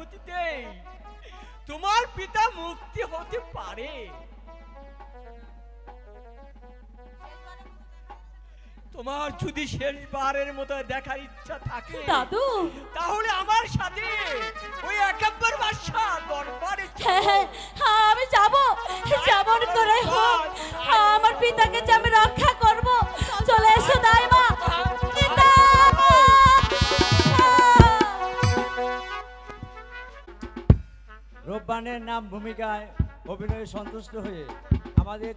অনুমতিতে তোমার পিতা মুক্তি হতে পারে। তোমার যদি শেষবারের মতো দেখার ইচ্ছা থাকে দাদু, তাহলে আমার সাথে ওই একাব্বর বাদশাহ দরবারে আমি যাব, যেমন করে হোক আমার পিতাকে যে আমি রক্ষা করব। চলে এসো দাইমা। রূপবানের নাম ভূমিকায় অভিনয়ে সন্তুষ্ট হয়ে আমাদের